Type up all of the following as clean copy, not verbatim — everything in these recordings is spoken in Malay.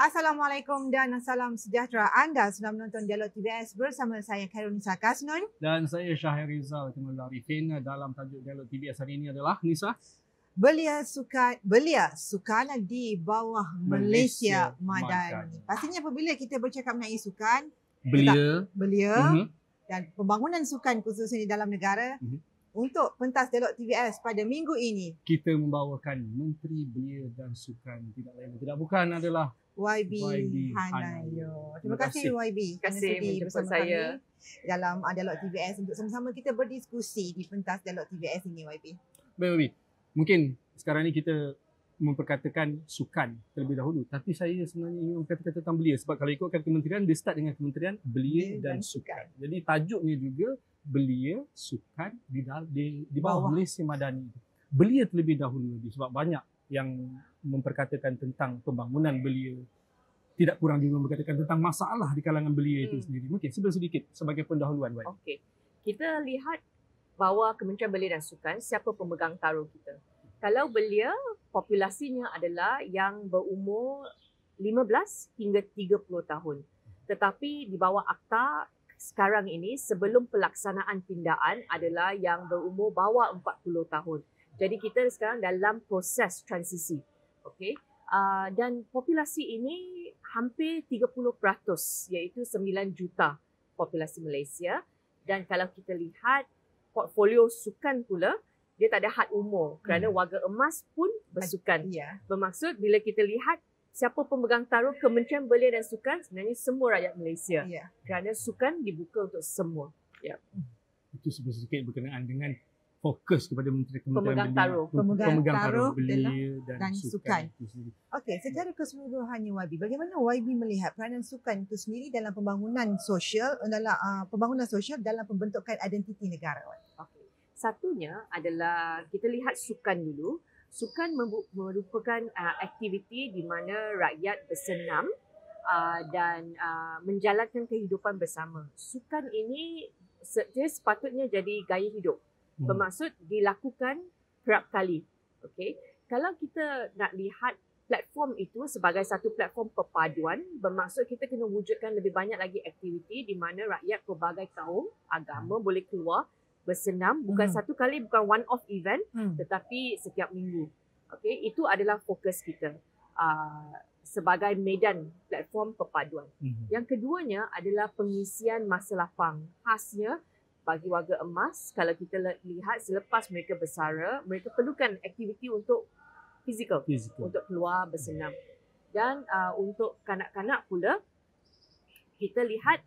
Assalamualaikum dan salam sejahtera. Anda sedang menonton Dialog TVS bersama saya Khairunisa Kasnun. Dan saya Syahir Rizal Timur Arifin. Dalam tajuk Dialog TVS hari ini adalah Nisa. Belia sukan di bawah Malaysia Madani. Pastinya apabila kita bercakap mengenai sukan, belia dan pembangunan sukan khususnya di dalam negara, untuk pentas Dialog TVS pada minggu ini, kita membawakan Menteri Belia dan Sukan, tidak lain tidak bukan adalah YB Hanayo. Terima kasih YB kerana kasih sudi bersama saya kami dalam Dialog TVS untuk sama-sama kita berdiskusi di pentas Dialog TVS ini, YB. Baik, YB. Mungkin sekarang ni kita memperkatakan sukan terlebih dahulu, tapi saya sebenarnya ingin memperkatakan tentang belia sebab kalau ikutkan kementerian, dia start dengan Kementerian Belia dan Sukan. Jadi tajuknya juga Belia Sukan di bawah Malaysia Madani. Belia terlebih dahulu sebab banyak yang memperkatakan tentang pembangunan belia. Tidak kurang juga memperkatakan tentang masalah di kalangan belia itu sendiri. Mungkin sedikit sebagai pendahuluan. Okey. Kita lihat bahawa Kementerian Belia dan Sukan, siapa pemegang taruh kita. Kalau belia, populasinya adalah yang berumur 15 hingga 30 tahun. Tetapi di bawah akta sekarang ini, sebelum pelaksanaan pindaan adalah yang berumur bawah 40 tahun. Jadi kita sekarang dalam proses transisi. Okay? Dan populasi ini hampir 30%, iaitu 9 juta populasi Malaysia. Dan kalau kita lihat portfolio sukan pula, dia tak ada had umur kerana warga emas pun bersukan. Bermaksud bila kita lihat siapa pemegang taruh Kementerian Belia dan Sukan, sebenarnya semua rakyat Malaysia. Kerana sukan dibuka untuk semua. Itu sedikit berkenaan dengan fokus kepada pemegang taruh belia dan sukan. Okey, secara keseluruhannya YB, bagaimana YB melihat peranan sukan itu sendiri dalam pembangunan sosial dalam pembentukan identiti negara? Okey. Satunya adalah kita lihat sukan dulu. Sukan merupakan aktiviti di mana rakyat bersenam dan menjalankan kehidupan bersama. Sukan ini sepatutnya jadi gaya hidup. Bermaksud dilakukan kerap kali. Okay? Kalau kita nak lihat platform itu sebagai satu platform perpaduan, bermaksud kita kena wujudkan lebih banyak lagi aktiviti di mana rakyat pelbagai kaum, agama boleh keluar bersenam, bukan satu kali, bukan one off event, tetapi setiap minggu. Okay? Itu adalah fokus kita sebagai medan platform perpaduan. Yang keduanya adalah pengisian masa lapang. Khasnya bagi warga emas, kalau kita lihat selepas mereka bersara, mereka perlukan aktiviti untuk fizikal. Untuk keluar bersenam. Dan untuk kanak-kanak pula, kita lihat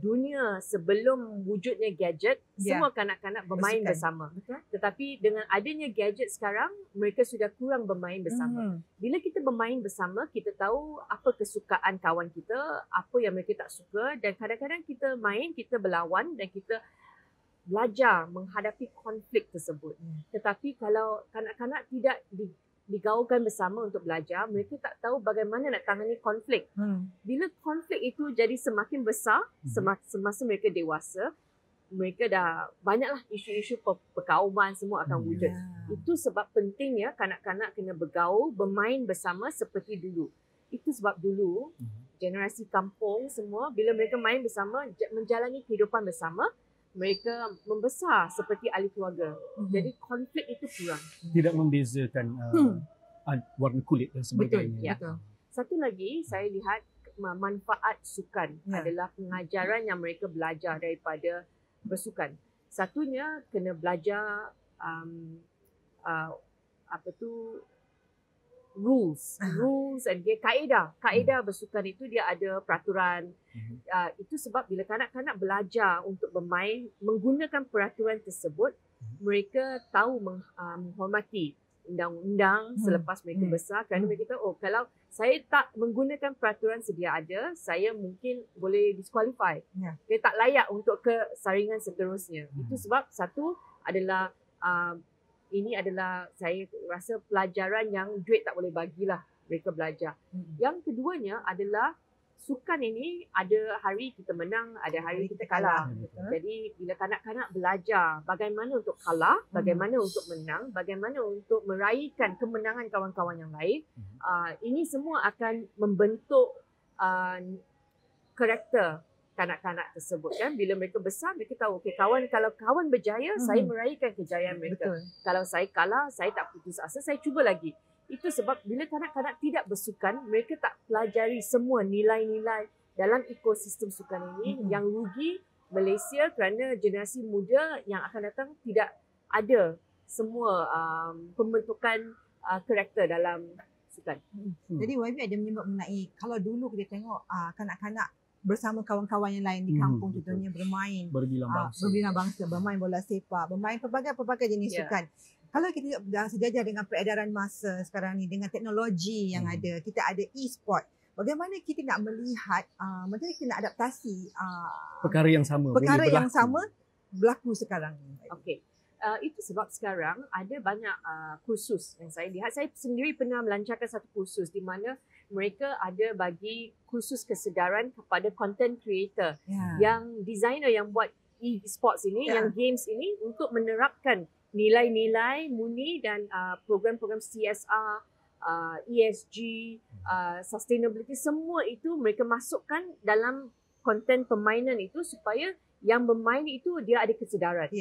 dunia sebelum wujudnya gadget, semua kanak-kanak bermain bersama. Tetapi dengan adanya gadget sekarang, mereka sudah kurang bermain bersama. Bila kita bermain bersama, kita tahu apa kesukaan kawan kita, apa yang mereka tak suka, dan kadang-kadang kita main, kita berlawan dan kita belajar menghadapi konflik tersebut. Tetapi kalau kanak-kanak tidak digaulkan bersama untuk belajar, mereka tak tahu bagaimana nak tangani konflik. Bila konflik itu jadi semakin besar, semasa mereka dewasa, mereka dah banyaklah isu-isu perkauman semua akan wujud. Itu sebab pentingnya kanak-kanak kena bergaul, bermain bersama seperti dulu. Itu sebab dulu generasi kampung semua, bila mereka main bersama, menjalani kehidupan bersama, mereka membesar seperti ahli keluarga. Jadi konflik itu kurang. Tidak membezakan warna kulit dan sebagainya. Betul. Satu lagi saya lihat manfaat sukan adalah pengajaran yang mereka belajar daripada bersukan. Satunya kena belajar rules and kaedah bersukan itu dia ada peraturan. Itu sebab bila kanak-kanak belajar untuk bermain menggunakan peraturan tersebut, mereka tahu menghormati undang-undang selepas mereka besar, kerana mereka tahu kalau saya tak menggunakan peraturan sedia ada, saya mungkin boleh disqualify. Saya tak layak untuk ke saringan seterusnya. Itu sebab satu adalah ini adalah saya rasa pelajaran yang duit tak boleh bagilah mereka belajar. Yang keduanya adalah sukan ini ada hari kita menang, ada hari kita kalah. Jadi bila kanak-kanak belajar bagaimana untuk kalah, bagaimana untuk menang, bagaimana untuk meraihkan kemenangan kawan-kawan yang lain, ini semua akan membentuk karakter kanak-kanak tersebut kan. Bila mereka besar, mereka tahu okay, kalau kawan berjaya, saya meraihkan kejayaan mereka. Kalau saya kalah, saya tak putus asa, saya cuba lagi. Itu sebab bila kanak-kanak tidak bersukan, mereka tak pelajari semua nilai-nilai dalam ekosistem sukan ini. Yang rugi Malaysia kerana generasi muda yang akan datang tidak ada semua pembentukan karakter dalam sukan. Jadi YB ada menyebut mengenai kalau dulu kita tengok kanak-kanak bersama kawan-kawan yang lain di kampung contohnya bermain berbilang bangsa, bermain bola sepak, bermain pelbagai jenis sukan. Kalau kita sejajar dengan peredaran masa sekarang ni, dengan teknologi yang ada, kita ada e-sport, bagaimana kita nak melihat macam mana kita nak adaptasi perkara yang sama berlaku sekarang ni. Okey. Itu sebab sekarang ada banyak kursus yang saya lihat. Saya sendiri pernah melancarkan satu kursus di mana mereka ada bagi kursus kesedaran kepada content creator, yang designer yang buat e-sports ini, yang games ini, untuk menerapkan nilai-nilai murni dan program-program CSR, ESG, sustainability, semua itu mereka masukkan dalam konten permainan itu supaya yang bermain itu dia ada kesedaran.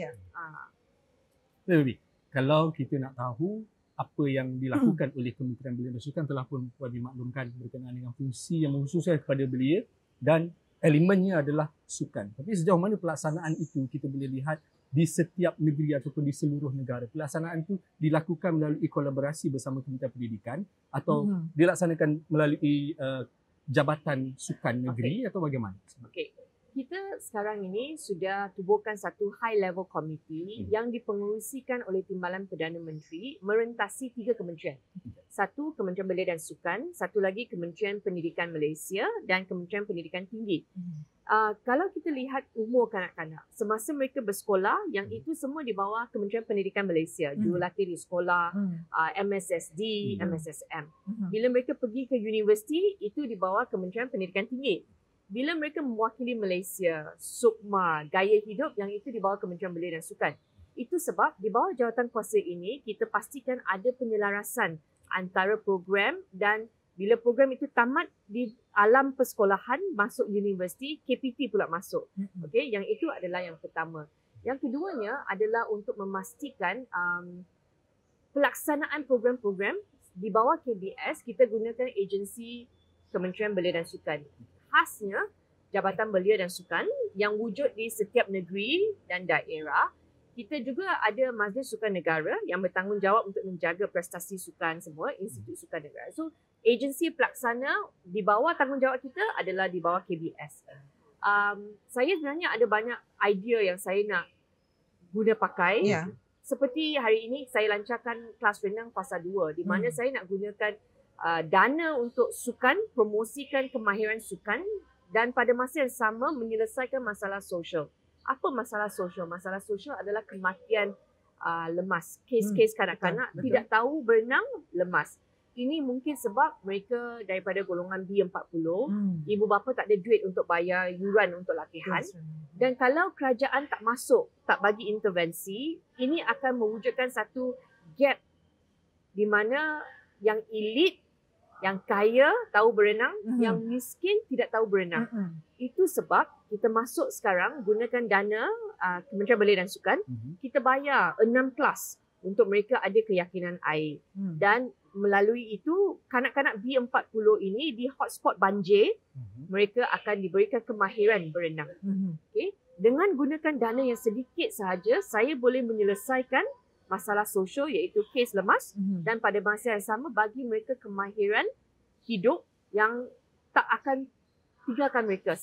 Lebih, kalau kita nak tahu apa yang dilakukan oleh Kementerian Belia dan Sukan, telah pun dimaklumkan berkenaan dengan fungsi yang mengkhususkan kepada belia dan elemennya adalah sukan. Tapi sejauh mana pelaksanaan itu kita boleh lihat di setiap negeri ataupun di seluruh negara. Pelaksanaan itu dilakukan melalui kolaborasi bersama Kementerian Pendidikan atau dilaksanakan melalui Jabatan Sukan Negeri atau bagaimana? Okey. Kita sekarang ini sudah tubuhkan satu high level committee yang dipengerusikan oleh Timbalan Perdana Menteri merentasi 3 kementerian. Satu, Kementerian Belia dan Sukan, satu lagi Kementerian Pendidikan Malaysia dan Kementerian Pendidikan Tinggi. Kalau kita lihat umur kanak-kanak, semasa mereka bersekolah, yang itu semua di bawah Kementerian Pendidikan Malaysia, jurulatih di sekolah, MSSD, MSSM. Bila mereka pergi ke universiti, itu di bawah Kementerian Pendidikan Tinggi. Bila mereka mewakili Malaysia, Sukma, gaya hidup, yang itu di bawah Kementerian Belia dan Sukan. Itu sebab di bawah jawatan kuasa ini, kita pastikan ada penyelarasan antara program, dan bila program itu tamat di alam persekolahan, masuk universiti, KPT pula masuk. Okey, yang itu adalah yang pertama. Yang keduanya adalah untuk memastikan pelaksanaan program-program di bawah KBS, kita gunakan agensi Kementerian Belia dan Sukan. Khasnya Jabatan Belia dan Sukan yang wujud di setiap negeri dan daerah. Kita juga ada Majlis Sukan Negara yang bertanggungjawab untuk menjaga prestasi sukan semua, Institut Sukan Negara. So, agensi pelaksana di bawah tanggungjawab kita adalah di bawah KBS. Saya sebenarnya ada banyak idea yang saya nak guna pakai. Seperti hari ini saya lancarkan kelas renang fasa 2 di mana saya nak gunakan dana untuk sukan, promosikan kemahiran sukan dan pada masa yang sama menyelesaikan masalah sosial. Apa masalah sosial? Masalah sosial adalah kematian lemas. Kes-kes kanak-kanak tidak tahu berenang, lemas. Ini mungkin sebab mereka daripada golongan B40, ibu bapa tak ada duit untuk bayar yuran untuk latihan. Dan kalau kerajaan tak masuk, tak bagi intervensi, ini akan mewujudkan satu gap di mana yang elit, yang kaya tahu berenang, yang miskin tidak tahu berenang. Itu sebab kita masuk sekarang gunakan dana Kementerian Belia dan Sukan, kita bayar 6 kelas untuk mereka ada keyakinan air. Dan melalui itu, kanak-kanak B40 ini di hotspot banjir, mereka akan diberikan kemahiran berenang. Okay? Dengan gunakan dana yang sedikit sahaja, saya boleh menyelesaikan masalah sosial iaitu kes lemas dan pada masa yang sama bagi mereka kemahiran hidup yang tak akan tinggalkan mereka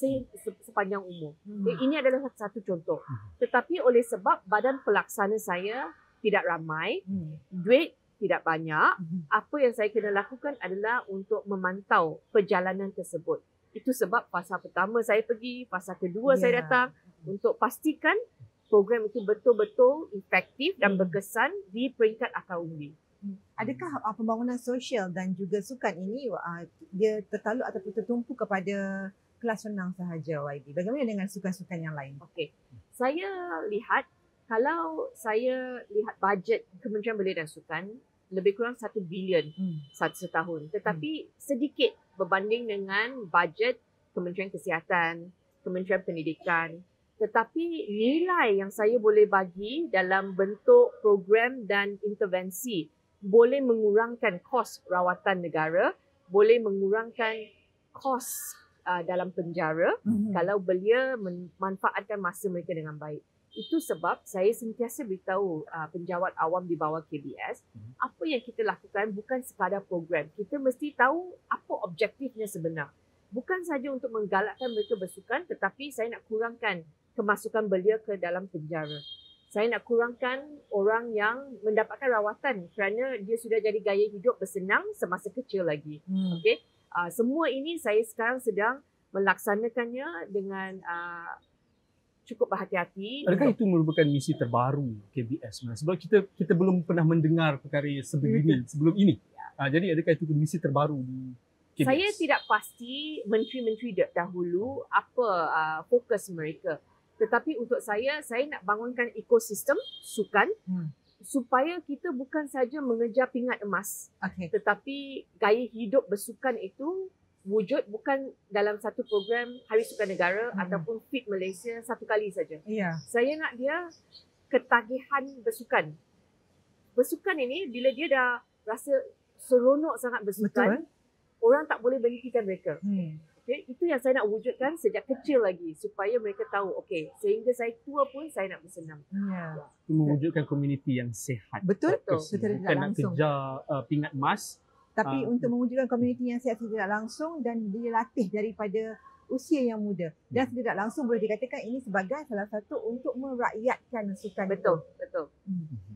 sepanjang umur. Ini adalah satu contoh. Tetapi oleh sebab badan pelaksana saya tidak ramai, duit tidak banyak, apa yang saya kena lakukan adalah untuk memantau perjalanan tersebut. Itu sebab fasa pertama saya pergi, fasa kedua saya datang untuk pastikan program itu betul-betul efektif dan berkesan di peringkat akar undi. Adakah pembangunan sosial dan juga sukan ini dia tertaluk ataupun tertumpu kepada kelas renang sahaja, YB? Bagaimana dengan sukan-sukan yang lain? Okey. Saya lihat, kalau saya lihat bajet Kementerian Belia dan Sukan, lebih kurang 1 bilion setahun. Tetapi sedikit berbanding dengan bajet Kementerian Kesihatan, Kementerian Pendidikan. Tetapi nilai yang saya boleh bagi dalam bentuk program dan intervensi boleh mengurangkan kos rawatan negara, boleh mengurangkan kos dalam penjara kalau belia memanfaatkan masa mereka dengan baik. Itu sebab saya sentiasa beritahu penjawat awam di bawah KBS, apa yang kita lakukan bukan sekadar program. Kita mesti tahu apa objektifnya sebenar. Bukan saja untuk menggalakkan mereka bersukan, tetapi saya nak kurangkan kemasukan belia ke dalam penjara. Saya nak kurangkan orang yang mendapatkan rawatan kerana dia sudah jadi gaya hidup bersenang semasa kecil lagi. Okey. Semua ini saya sekarang sedang melaksanakannya dengan cukup berhati-hati. Adakah itu merupakan misi terbaru KBS? Sebab kita belum pernah mendengar perkara sebegini sebelum ini. Jadi adakah itu misi terbaru di KBS? Saya tidak pasti menteri-menteri dahulu apa fokus mereka. Tetapi untuk saya nak bangunkan ekosistem sukan supaya kita bukan saja mengejar pingat emas. Tetapi gaya hidup bersukan itu wujud bukan dalam satu program Hari Sukan Negara ataupun Fit Malaysia satu kali saja. Saya nak dia ketagihan bersukan. Bersukan ini bila dia dah rasa seronok sangat bersukan, orang tak boleh berhentikan mereka. Okay, itu yang saya nak wujudkan sejak kecil lagi supaya mereka tahu, okey, sehingga saya tua pun saya nak bersenam. Mewujudkan komuniti yang sihat. Betul. Bukan nak kejar pingat emas. Tapi untuk mewujudkan komuniti yang sihat tidak langsung dan dilatih daripada usia yang muda. Dan tidak langsung boleh dikatakan ini sebagai salah satu untuk merakyatkan sukan. Betul.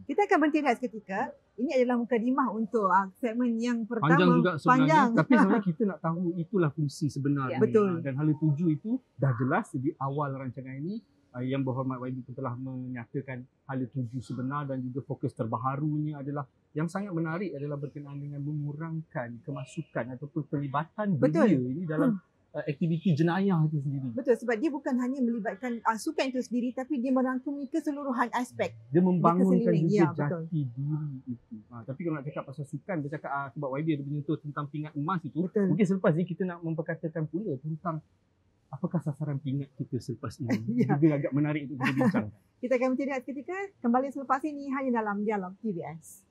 Kita akan berhenti seketika. Ini adalah mukadimah untuk segmen yang pertama. Panjang juga sebenarnya. Tapi sebenarnya kita nak tahu itulah fungsi sebenarnya. Betul. Dan hala tuju itu dah jelas di awal rancangan ini. Yang berhormat YB pun telah menyatakan hala tuju sebenar dan juga fokus terbaharunya adalah yang sangat menarik adalah berkenaan dengan mengurangkan kemasukan ataupun pelibatan belia ini dalam aktiviti jenayah itu sendiri. Betul, sebab dia bukan hanya melibatkan sukan itu sendiri tapi dia merangkumi keseluruhan aspek. Dia membangunkan juga betul. jati diri itu. Tapi kalau nak cakap pasal sukan, dia cakap sebab YB ada menyentuh tentang pingat emas itu. Mungkin selepas ini kita nak memperkatakan pula tentang apakah sasaran pingat kita selepas ini. Juga agak menarik untuk kita bincang. Kita akan berhenti ketika kembali selepas ini hanya dalam Dialog KBS.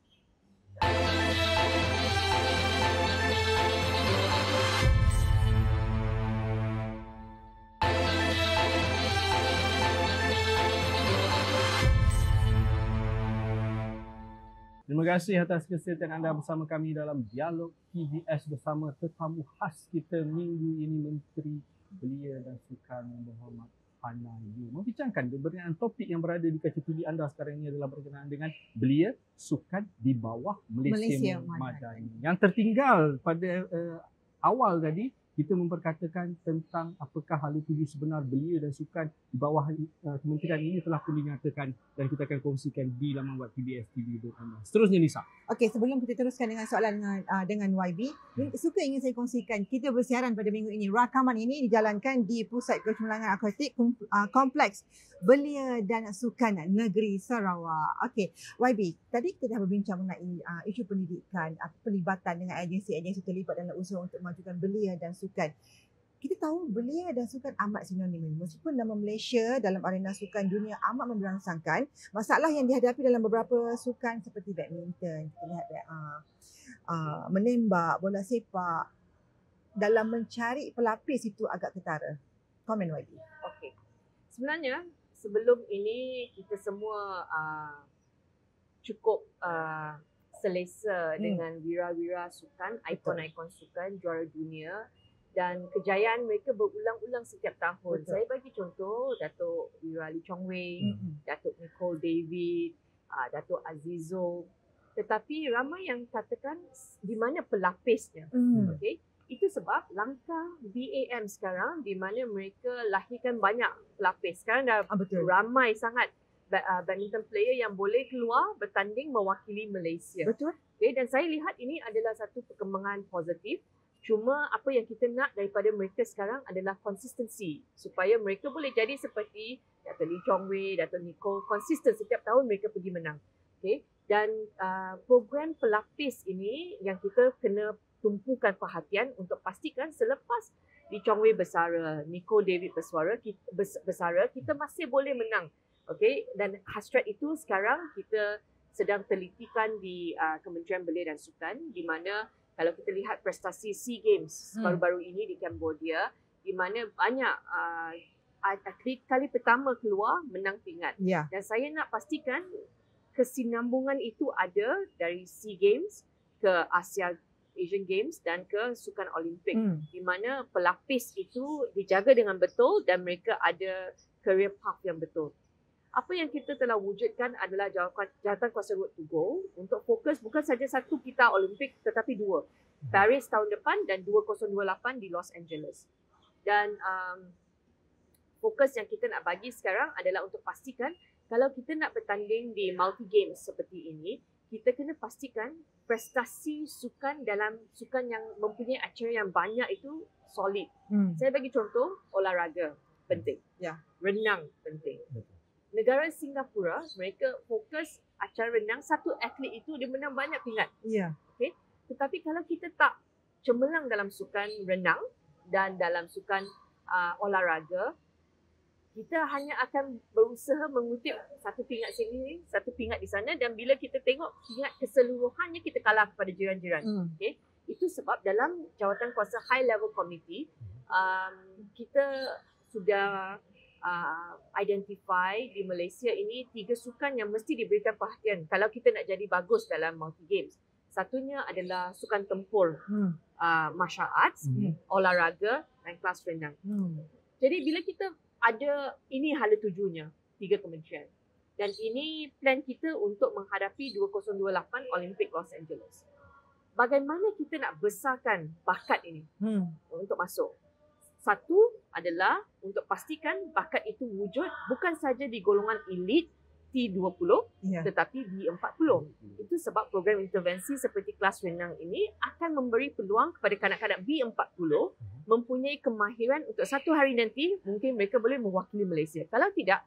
Terima kasih atas kesetiaan anda bersama kami dalam Dialog KBS bersama tetamu khas kita minggu ini, Menteri Belia dan Sukan yang berhormat Hannah Yeoh. Membincangkan berkenaan topik yang berada di kaca TV anda sekarang ini adalah berkenaan dengan belia sukan di bawah Malaysia Madani. Yang tertinggal pada awal tadi, kita memperkatakan tentang apakah hala tuju sebenar belia dan sukan di bawah kementerian ini telah pun dinyatakan dan kita akan kongsikan di laman web KBS TV. Seterusnya Nisa. Okey, sebelum kita teruskan dengan soalan dengan YB, suka ingin saya kongsikan kita bersiaran pada minggu ini. Rakaman ini dijalankan di Pusat Kecemerlangan Akuatik Kompleks Belia dan Sukan Negeri Sarawak. Okey, YB, tadi kita dah berbincang mengenai isu pendidikan, pelibatan dengan agensi-agensi terlibat dalam usaha untuk memajukan belia dan sukan. Kita tahu belia dan sukan amat sinonim. Meskipun nama Malaysia dalam arena sukan dunia amat memberangsangkan, masalah yang dihadapi dalam beberapa sukan seperti badminton, kita lihat menembak, bola sepak, dalam mencari pelapis itu agak ketara. Komen YB. Okey. Sebenarnya sebelum ini kita semua cukup selesa dengan wira-wira sukan, ikon-ikon sukan juara dunia. Dan kejayaan mereka berulang-ulang setiap tahun. Saya bagi contoh Datuk Wira Lee Chong Wei, Datuk Nicole David, Datuk Azizo. Tetapi ramai yang katakan di mana pelapisnya. Okay? Itu sebab langkah BAM sekarang di mana mereka lahirkan banyak pelapis. Sekarang dah ramai sangat badminton player yang boleh keluar bertanding mewakili Malaysia. Betul. Okay, dan saya lihat ini adalah satu perkembangan positif. Cuma apa yang kita nak daripada mereka sekarang adalah konsistensi supaya mereka boleh jadi seperti Dr. Lee Chong Wei, Dr. Nicole, konsisten setiap tahun mereka pergi menang. Okay? Dan program pelapis ini yang kita kena tumpukan perhatian untuk pastikan selepas Lee Chong Wei bersara, Nicole David bersara, kita masih boleh menang. Okay? Dan hasrat itu sekarang kita sedang telitikan di Kementerian Belia dan Sukan, di mana kalau kita lihat prestasi SEA Games baru-baru ini di Cambodia, di mana banyak atlet kali pertama keluar menang pingat. Ya. Dan saya nak pastikan kesinambungan itu ada dari SEA Games ke Asian Games dan ke Sukan Olimpik, di mana pelapis itu dijaga dengan betul dan mereka ada career path yang betul. Apa yang kita telah wujudkan adalah jawatan kuasa Road to Go untuk fokus bukan saja satu pita Olimpik tetapi dua. Paris tahun depan dan 2028 di Los Angeles. Dan fokus yang kita nak bagi sekarang adalah untuk pastikan kalau kita nak bertanding di multi games seperti ini, kita kena pastikan prestasi sukan dalam sukan yang mempunyai acara yang banyak itu solid. Saya bagi contoh, olahraga penting. Ya. Renang penting. Negara Singapura, mereka fokus acara renang, satu atlet itu dia menang banyak pingat. Ya. Okay? Tetapi kalau kita tak cemerlang dalam sukan renang dan dalam sukan olahraga, kita hanya akan berusaha mengutip satu pingat sini, satu pingat di sana, dan bila kita tengok pingat keseluruhannya kita kalah kepada jiran-jiran. Okay? Itu sebab dalam jawatan kuasa high level committee, kita sudah identify di Malaysia ini 3 sukan yang mesti diberikan perhatian kalau kita nak jadi bagus dalam multi games. Satunya adalah sukan tempur, martial arts, olahraga dan kelas renang. Jadi bila kita ada, ini hala tujunya 3 kementerian. Dan ini plan kita untuk menghadapi 2028 Olimpik Los Angeles. Bagaimana kita nak besarkan bakat ini untuk masuk? Satu adalah untuk pastikan bakat itu wujud bukan saja di golongan elit T20 tetapi B40. Itu sebab program intervensi seperti kelas renang ini akan memberi peluang kepada kanak-kanak B40 mempunyai kemahiran untuk satu hari nanti mungkin mereka boleh mewakili Malaysia. Kalau tidak,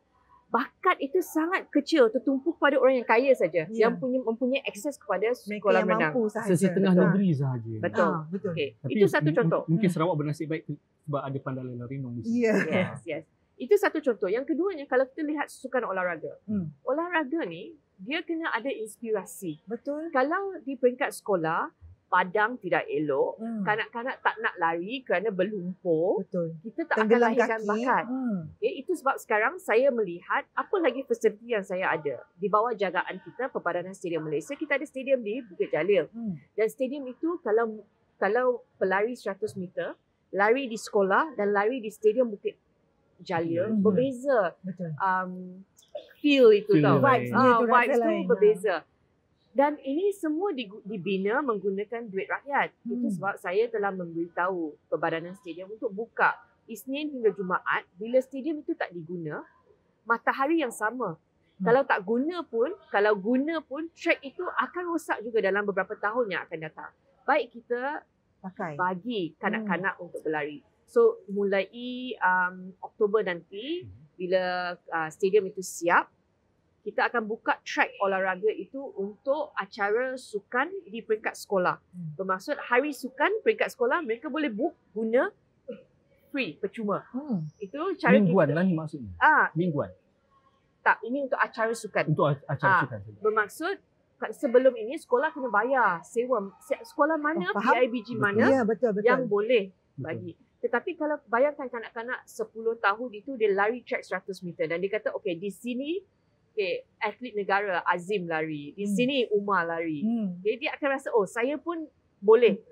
bakat itu sangat kecil, tertumpu pada orang yang kaya saja yang mempunyai akses kepada sekolah renang. Sesetengah negeri sahaja. Betul. Betul. Okay. Itu satu contoh. Mungkin Sarawak bernasib baik sebab ada Pandalan Larinong di sini. Yes. Itu satu contoh. Yang keduanya, kalau kita lihat sukan olahraga. Olahraga ni, dia kena ada inspirasi. Betul. Kalau di peringkat sekolah, padang tidak elok, kanak-kanak tak nak lari kerana berlumpur, betul, kita tak akan lahirkan bakat. Okay, itu sebab sekarang saya melihat apa lagi fasiliti yang saya ada. Di bawah jagaan kita, Perbadanan Stadium Malaysia, kita ada stadium di Bukit Jalil. Dan stadium itu kalau pelari 100 meter, lari di sekolah dan lari di stadium Bukit Jalil, berbeza. Betul. Feel itu tau. Vibes tu berbeza. Dan ini semua dibina menggunakan duit rakyat. Itu sebab saya telah memberitahu Perbadanan Stadium untuk buka Isnin hingga Jumaat. Bila stadium itu tak diguna, matahari yang sama. Kalau tak guna pun, track itu akan rosak juga dalam beberapa tahun yang akan datang. Baik kita bagi kanak-kanak untuk berlari. So mulai Oktober nanti, bila stadium itu siap, kita akan buka track olahraga itu untuk acara sukan di peringkat sekolah. Bermaksud hari sukan peringkat sekolah mereka boleh book guna free, percuma. Itu cara mingguan kita. Lah ni maksudnya. Mingguan. Tak, ini untuk acara sukan. Untuk acara sukan. Bermaksud sebelum ini sekolah kena bayar sewa. Sekolah mana, PIBG mana betul. yang boleh bagi. Tetapi kalau bayangkan kanak-kanak 10 tahun itu dia lari track 100 meter dan dia kata okey di sini atlet negara Azim lari. Di sini Umar lari. Jadi dia akan rasa, saya pun boleh.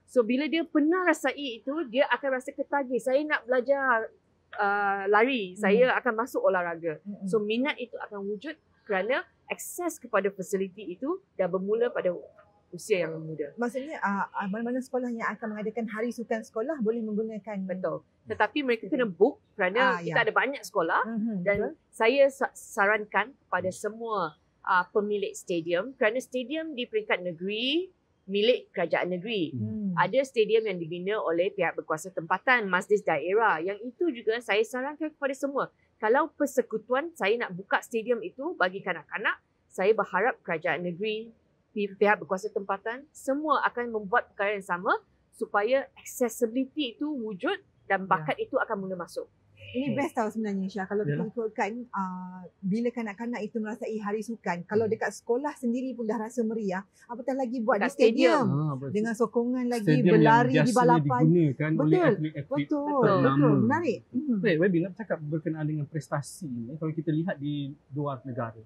So bila dia pernah rasai itu, dia akan rasa ketagih. Saya nak belajar lari. Saya akan masuk olahraga. So minat itu akan wujud kerana akses kepada fasiliti itu dah bermula pada usia yang muda. Maksudnya mana-mana sekolah yang akan mengadakan hari sukan sekolah boleh menggunakan. Betul. Tetapi mereka kena book kerana kita ada banyak sekolah dan saya sarankan kepada semua pemilik stadium, kerana stadium di peringkat negeri milik kerajaan negeri. Ada stadium yang dibina oleh pihak berkuasa tempatan, majlis daerah. Yang itu juga saya sarankan kepada semua. Kalau persekutuan saya nak buka stadium itu bagi kanak-kanak, saya berharap kerajaan negeri, pihak berkuasa tempatan, semua akan membuat perkara yang sama supaya accessibility itu wujud dan bakat itu akan mula masuk. Ini best tau sebenarnya Syah. Kalau kita ikutkan bila kanak-kanak itu merasai hari sukan, kalau dekat sekolah sendiri pun dah rasa meriah, apatah lagi buat dekat di stadium. Dengan sokongan lagi, berlari di balapan. Digunakan oleh atlet-atlet betul. Menarik. Baik, Webi nak cakap berkenaan dengan prestasi ni, kalau kita lihat di luar negara,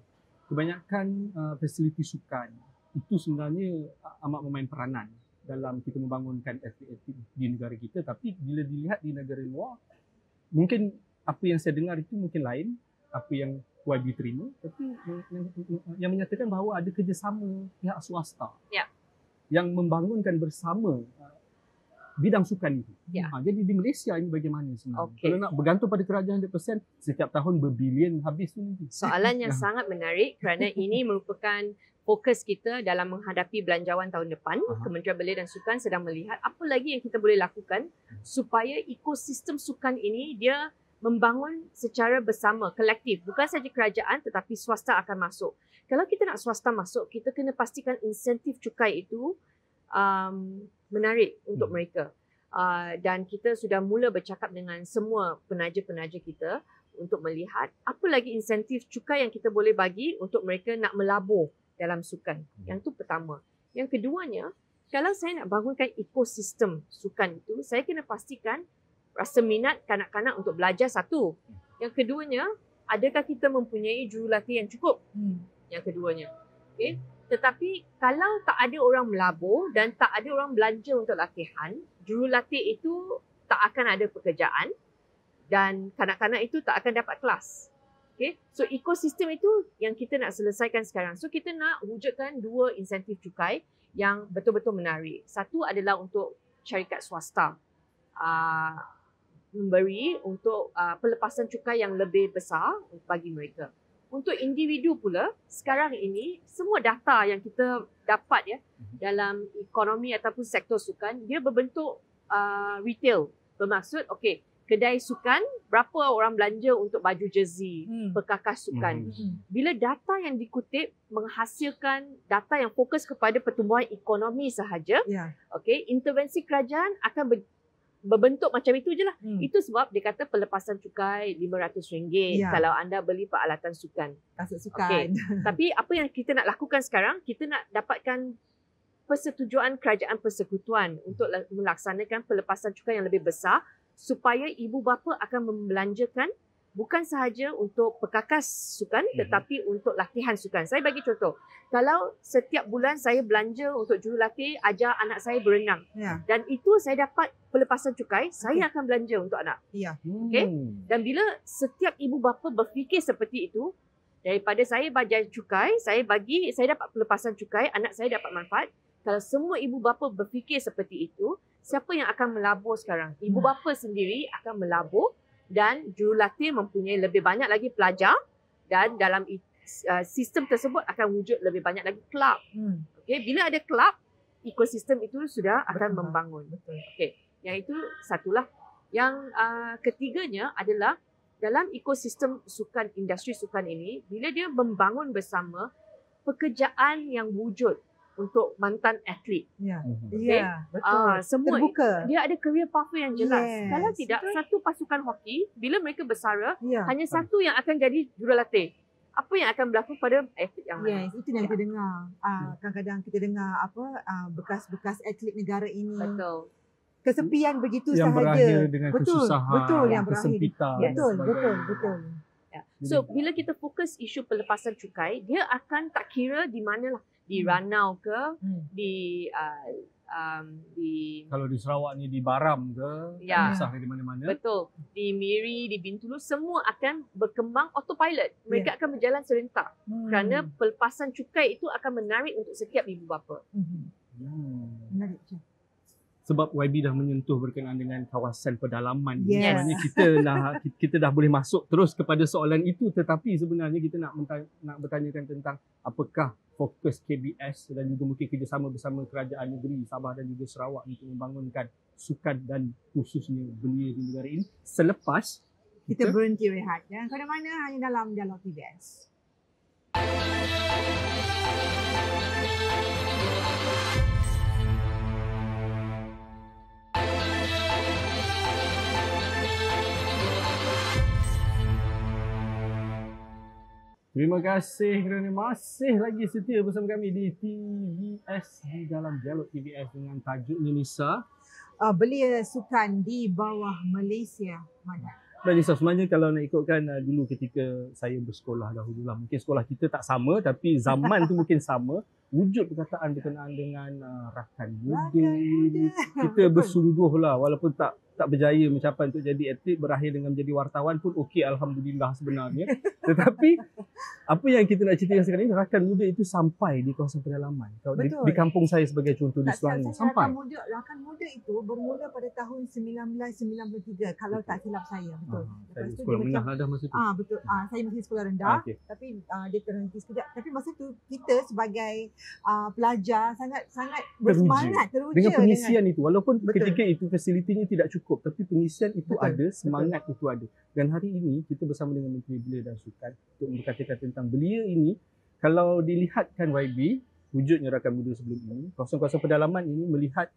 kebanyakan fasiliti sukan itu sebenarnya amat memain peranan dalam kita membangunkan atlet-atlet di negara kita. Tapi bila dilihat di negara luar, mungkin apa yang saya dengar itu mungkin lain apa yang YB terima, tapi yang menyatakan bahawa ada kerjasama pihak swasta yang membangunkan bersama bidang sukan itu. Jadi di Malaysia ini bagaimana sebenarnya? Kalau nak bergantung pada kerajaan 100%, setiap tahun berbilion habis tu nanti. Soalan yang sangat menarik kerana ini merupakan fokus kita dalam menghadapi belanjawan tahun depan. Kementerian Belia dan Sukan sedang melihat apa lagi yang kita boleh lakukan supaya ekosistem sukan ini dia membangun secara bersama, kolektif. Bukan saja kerajaan tetapi swasta akan masuk. Kalau kita nak swasta masuk, kita kena pastikan insentif cukai itu menarik untuk mereka. Dan kita sudah mula bercakap dengan semua penaja-penaja kita untuk melihat apa lagi insentif cukai yang kita boleh bagi untuk mereka nak melabur dalam sukan. Yang tu pertama. Yang keduanya, kalau saya nak bangunkan ekosistem sukan itu, saya kena pastikan rasa minat kanak-kanak untuk belajar satu. Yang keduanya, adakah kita mempunyai jurulatih yang cukup? Yang keduanya. Okay? Tetapi kalau tak ada orang melabur dan tak ada orang belanja untuk latihan, jurulatih itu tak akan ada pekerjaan dan kanak-kanak itu tak akan dapat kelas. Okay? So ekosistem itu yang kita nak selesaikan sekarang. So kita nak wujudkan dua insentif cukai yang betul-betul menarik. Satu adalah untuk syarikat swasta memberi untuk pelepasan cukai yang lebih besar bagi mereka. Untuk individu pula, sekarang ini semua data yang kita dapat dalam ekonomi ataupun sektor sukan, dia berbentuk retail. Bermaksud, kedai sukan, berapa orang belanja untuk baju jersey, perkakas sukan. Bila data yang dikutip menghasilkan data yang fokus kepada pertumbuhan ekonomi sahaja, intervensi kerajaan akan berbentuk macam itu je lah. Itu sebab dia kata pelepasan cukai RM500 kalau anda beli peralatan sukan. Kasut sukan. Tapi apa yang kita nak lakukan sekarang, kita nak dapatkan persetujuan kerajaan persekutuan untuk melaksanakan pelepasan cukai yang lebih besar supaya ibu bapa akan membelanjakan bukan sahaja untuk perkakas sukan tetapi untuk latihan sukan. Saya bagi contoh. Kalau setiap bulan saya belanja untuk jurulatih ajar anak saya berenang dan itu saya dapat pelepasan cukai, saya akan belanja untuk anak. Dan bila setiap ibu bapa berfikir seperti itu, daripada saya bayar cukai, saya dapat pelepasan cukai, anak saya dapat manfaat. Kalau semua ibu bapa berfikir seperti itu, siapa yang akan melabur sekarang? Ibu bapa sendiri akan melabur dan jurulatih mempunyai lebih banyak lagi pelajar dan dalam sistem tersebut akan wujud lebih banyak lagi kelab. Bila ada kelab, ekosistem itu sudah akan membangun. Yang itu satulah. Yang ketiganya adalah dalam ekosistem sukan, industri sukan ini, bila dia membangun bersama pekerjaan yang wujud untuk mantan atlet. Betul. Semua terbuka. Dia ada career pathway yang jelas. Kalau tidak, satu pasukan hoki, bila mereka bersara, hanya satu yang akan jadi jurulatih. Apa yang akan berlaku pada atlet yang lain? Itu yang kita dengar. Kadang-kadang kita dengar bekas-bekas atlet negara ini. Betul. Kesepian begitu yang sahaja. Yang berakhir dengan kesusahan, yang kesempitan. Betul. So bila kita fokus isu pelepasan cukai, dia akan tak kira di mana lah. Di Ranau ke, di Kalau di Sarawak ni di Baram ke, Ya. tak kisah di mana-mana. Betul. Di Miri, di Bintulu, semua akan berkembang autopilot. Mereka akan berjalan serentak. Kerana pelepasan cukai itu akan menarik untuk setiap ibu bapa. Menarik je. Sebab YB dah menyentuh berkenaan dengan kawasan pedalaman. Yes. Sebenarnya kita dah boleh masuk terus kepada soalan itu, tetapi sebenarnya kita nak bertanyakan tentang apakah fokus KBS dan juga mungkin kerjasama bersama kerajaan negeri Sabah dan juga Sarawak untuk membangunkan sukan dan khususnya belia di negara ini selepas Kita berhenti rehat. Jangan ke mana-mana, hanya dalam Dialog KBS. Terima kasih kerana masih lagi setia bersama kami di TVS di dalam Dialog TVS dengan tajuknya Nisa. Belia sukan di bawah Malaysia Madan. Dan Nisa, sebenarnya kalau nak ikutkan dulu ketika saya bersekolah dahulu lah, mungkin sekolah kita tak sama tapi zaman tu mungkin sama. Wujud perkataan berkenaan dengan rakan muda ini, kita bersungguh lah walaupun tak berjaya mencapai untuk jadi atlet, berakhir dengan menjadi wartawan pun okey, alhamdulillah sebenarnya. Tetapi apa yang kita nak ceritakan sekarang ini, rakan muda itu sampai di kawasan pedalaman. Di kampung saya sebagai contoh di Selangor sampai. Rakan muda itu bermula pada tahun 1993 kalau tak silap saya, betul. Saya sekolah menengah lah dah masa tu. Betul. Saya masih sekolah rendah, tapi dia terhenti sekejap. Tapi masa tu kita sebagai pelajar sangat bersemangat, teruja dengan pengisian itu, walaupun betul, ketika itu fasilitinya tidak cukup, tapi pengisian itu betul, ada, semangat betul, itu ada. Dan hari ini kita bersama dengan Menteri Belia dan Sukan untuk berkatakan tentang belia ini. Kalau dilihatkan YB, wujudnya rakan muda sebelum ini, kawasan-kawasan pedalaman ini melihat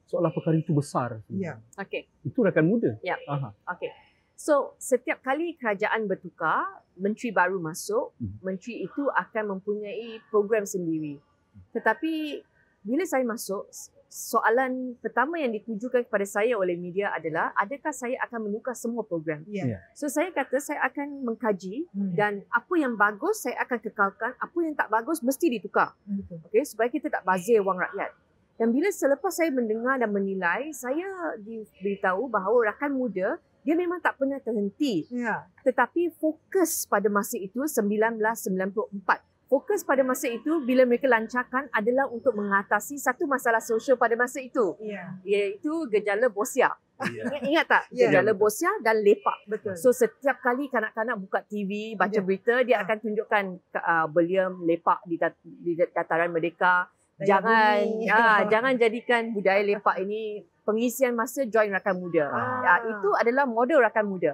seolah perkara itu besar. Ya. Okey. Itu rakan muda. Ya. Okey. So, setiap kali kerajaan bertukar, menteri baru masuk, menteri itu akan mempunyai program sendiri. Tetapi bila saya masuk, soalan pertama yang ditujukan kepada saya oleh media adalah adakah saya akan menukar semua program? So saya kata saya akan mengkaji dan apa yang bagus saya akan kekalkan, apa yang tak bagus mesti ditukar. Okay, supaya kita tak bazir wang rakyat. Dan bila selepas saya mendengar dan menilai, saya diberitahu bahawa rakan muda dia memang tak pernah terhenti. Tetapi fokus pada masa itu 1994. Fokus pada masa itu bila mereka lancarkan adalah untuk mengatasi satu masalah sosial pada masa itu. Iaitu gejala bosia. Ingat tak? Gejala bosia dan lepak. Betul. So setiap kali kanak-kanak buka TV, baca berita, dia akan tunjukkan belia lepak di dataran Merdeka. Jangan jadikan budaya lepak ini pengisian masa join rakan muda. Itu adalah model rakan muda.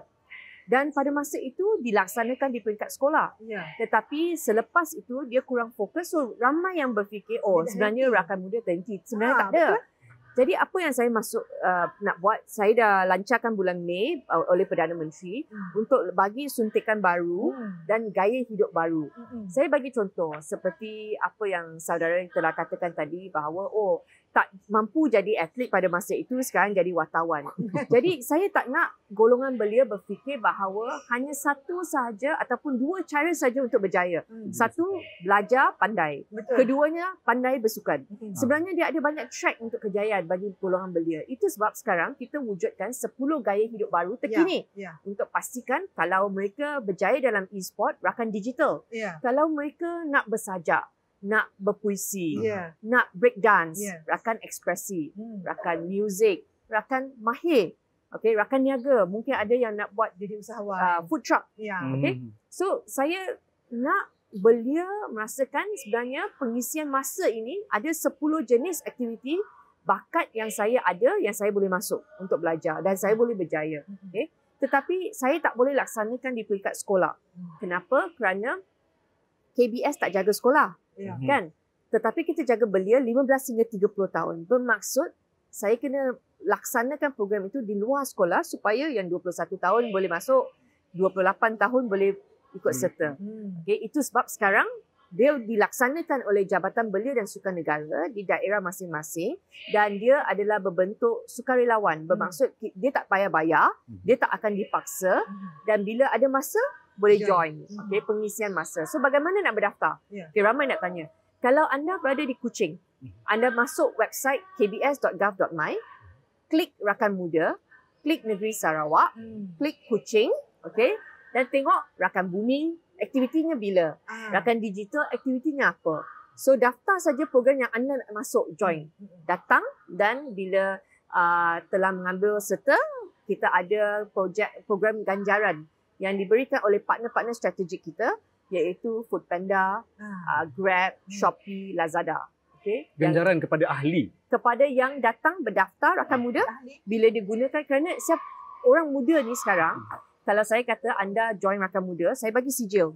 Dan pada masa itu dilaksanakan di peringkat sekolah. Tetapi selepas itu dia kurang fokus. So ramai yang berfikir, sebenarnya rakan muda terhenti. Sebenarnya tak ada. Betul. Jadi apa yang saya nak buat, saya dah lancarkan bulan Mei oleh Perdana Menteri untuk bagi suntikan baru dan gaya hidup baru. Saya bagi contoh seperti apa yang saudara telah katakan tadi bahawa tak mampu jadi atlet pada masa itu, sekarang jadi wartawan. Jadi saya tak nak golongan belia berfikir bahawa hanya satu sahaja ataupun dua cara saja untuk berjaya. Satu, belajar pandai. Betul. Keduanya, pandai bersukan. Sebenarnya dia ada banyak track untuk kejayaan bagi golongan belia. Itu sebab sekarang kita wujudkan 10 gaya hidup baru terkini untuk pastikan kalau mereka berjaya dalam e-sport, rakan digital. Kalau mereka nak bersajak, nak berpuisi, nak break dance, rakan ekspresi, rakan muzik, rakan mahir, rakan niaga. Mungkin ada yang nak buat jadi usahawan, food truck. So saya nak belia merasakan sebenarnya pengisian masa ini ada 10 jenis aktiviti bakat yang saya ada, yang saya boleh masuk untuk belajar dan saya boleh berjaya. Tetapi saya tak boleh laksanakan di peringkat sekolah. Kenapa? Kerana KBS tak jaga sekolah. Kan? Tetapi kita jaga belia 15 hingga 30 tahun. Bermaksud saya kena laksanakan program itu di luar sekolah supaya yang 21 tahun boleh masuk, 28 tahun boleh ikut serta. Itu sebab sekarang dia dilaksanakan oleh Jabatan Belia dan Sukan Negara di daerah masing-masing dan dia adalah berbentuk sukarelawan. Bermaksud dia tak payah bayar, dia tak akan dipaksa dan bila ada masa boleh join. Pengisian masa. So bagaimana nak berdaftar? Ramai nak tanya. Kalau anda berada di Kuching, Anda masuk website kbs.gov.my, klik Rakan Muda, klik Negeri Sarawak, klik Kuching, okey, dan tengok Rakan Bumi, aktivitinya bila, Rakan Digital, aktivitinya apa. So daftar saja program yang anda nak masuk, join. Datang, dan bila telah mengambil serta, kita ada program ganjaran yang diberikan oleh partner-partner strategik kita, iaitu Foodpanda, Grab, Shopee, Lazada. Okay? Ganjaran kepada ahli. Kepada yang datang berdaftar Rakan Muda, bila digunakan, kerana siap orang muda ni sekarang, kalau saya kata anda join Rakan Muda, saya bagi sijil.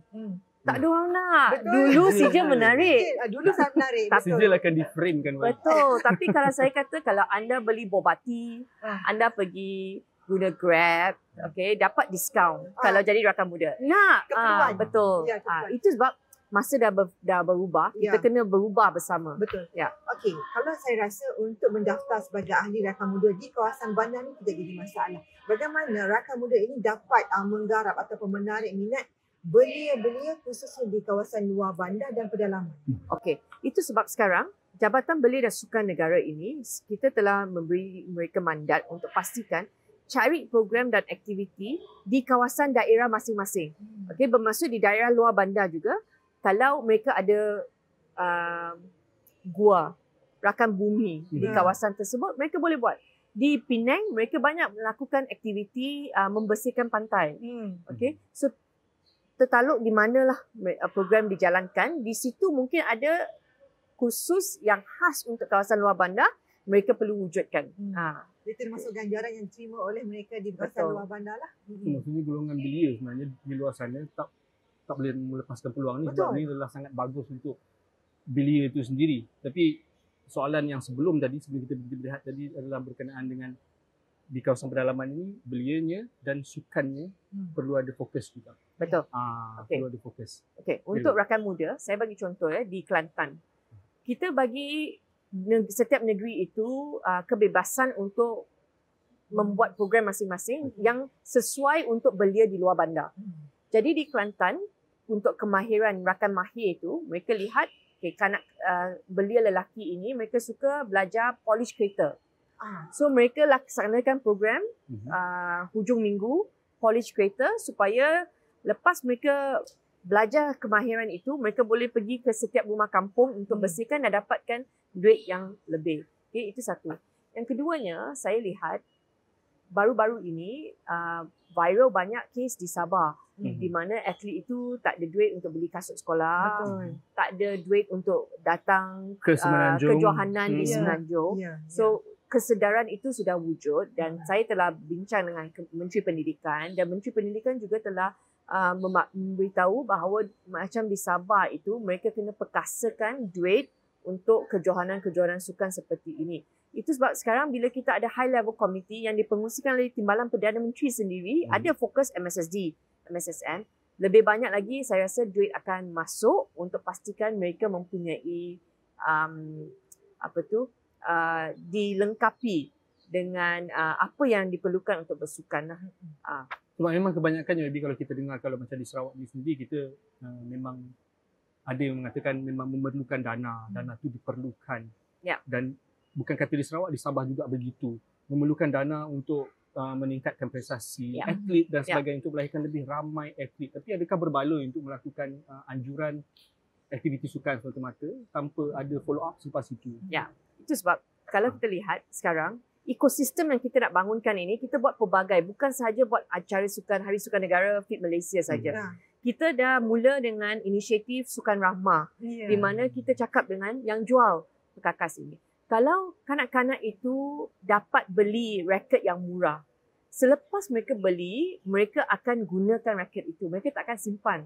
Tak ada orang nak. Betul. Dulu sijil menarik. Dulu sangat menarik. Sijil akan di-framekan. Betul. Tapi kalau saya kata, kalau anda beli bobati, anda pergi guna Grab, okay, dapat diskaun kalau jadi Rakan Muda. Nak. Betul. Ya, itu sebab masa dah berubah, kita kena berubah bersama. Betul. Ya. Okey, kalau saya rasa untuk mendaftar sebagai ahli Rakan Muda di kawasan bandar ni tidak jadi masalah. Bagaimana Rakan Muda ini dapat menggarap ataupun menarik minat belia-belia khususnya di kawasan luar bandar dan pedalaman? Okey, itu sebab sekarang Jabatan Belia dan Sukan Negara ini, kita telah memberi mereka mandat untuk pastikan cari program dan aktiviti di kawasan daerah masing-masing. Okey, bermaksud di daerah luar bandar juga, kalau mereka ada gua, Rakan Bumi di kawasan tersebut, mereka boleh buat. Di Penang, mereka banyak melakukan aktiviti membersihkan pantai. Okey, so tertaluk di manalah program dijalankan, di situ mungkin ada khusus yang khas untuk kawasan luar bandar, mereka perlu wujudkan. Itu termasuk ganjaran yang diterima oleh mereka di kawasan luar bandar lah. Maksudnya golongan belia sebenarnya di luar sana tak boleh melepaskan peluang ni. Betul. Sebab ni adalah sangat bagus untuk belia itu sendiri. Tapi soalan yang sebelum kita lihat tadi adalah berkenaan dengan di kawasan pedalaman ini, belianya dan sukannya perlu ada fokus juga. Betul. Perlu ada fokus. Okey, untuk Rakan Muda, saya bagi contoh di Kelantan. Kita bagi setiap negeri itu kebebasan untuk membuat program masing-masing yang sesuai untuk belia di luar bandar. Jadi di Kelantan, untuk kemahiran Rakan Mahir itu, mereka lihat kanak belia lelaki ini, mereka suka belajar polish kereta. So mereka laksanakan program hujung minggu polish kereta, supaya lepas mereka belajar kemahiran itu, mereka boleh pergi ke setiap rumah kampung untuk bersihkan dan dapatkan duit yang lebih. Okay, itu satu. Yang keduanya, saya lihat baru-baru ini viral banyak kes di Sabah, di mana atlet itu tak ada duit untuk beli kasut sekolah, tak ada duit untuk datang ke kejohanan di Semenanjung. So kesedaran itu sudah wujud, dan saya telah bincang dengan Menteri Pendidikan, dan Menteri Pendidikan juga telah memberitahu bahawa macam di Sabah itu mereka kena perkasakan duit untuk kejohanan-kejohanan sukan seperti ini. Itu sebab sekarang bila kita ada high level committee yang dipengusikan oleh Timbalan Perdana Menteri sendiri, ada fokus MSSD, MSSN, lebih banyak lagi saya rasa duit akan masuk untuk pastikan mereka mempunyai dilengkapi dengan apa yang diperlukan untuk bersukan. Sebab memang kebanyakannya kalau kita dengar, kalau macam di Sarawak ni sendiri, kita memang ada yang mengatakan memang memerlukan dana tu diperlukan. Dan bukan kata di Sarawak, di Sabah juga begitu, memerlukan dana untuk meningkatkan prestasi atlet dan sebagainya, untuk melahirkan lebih ramai atlet. Tapi adakah berbaloi untuk melakukan anjuran aktiviti sukan semata-mata tanpa ada follow up selepas itu? Itu sebab kalau kita lihat sekarang, ekosistem yang kita nak bangunkan ini, kita buat pelbagai, bukan sahaja buat acara sukan, Hari Sukan Negara Fit Malaysia saja. Kita dah mula dengan inisiatif Sukan Rahmah, di mana kita cakap dengan yang jual perkakas ini. Kalau kanak-kanak itu dapat beli raket yang murah, selepas mereka beli, mereka akan gunakan raket itu. Mereka tak akan simpan.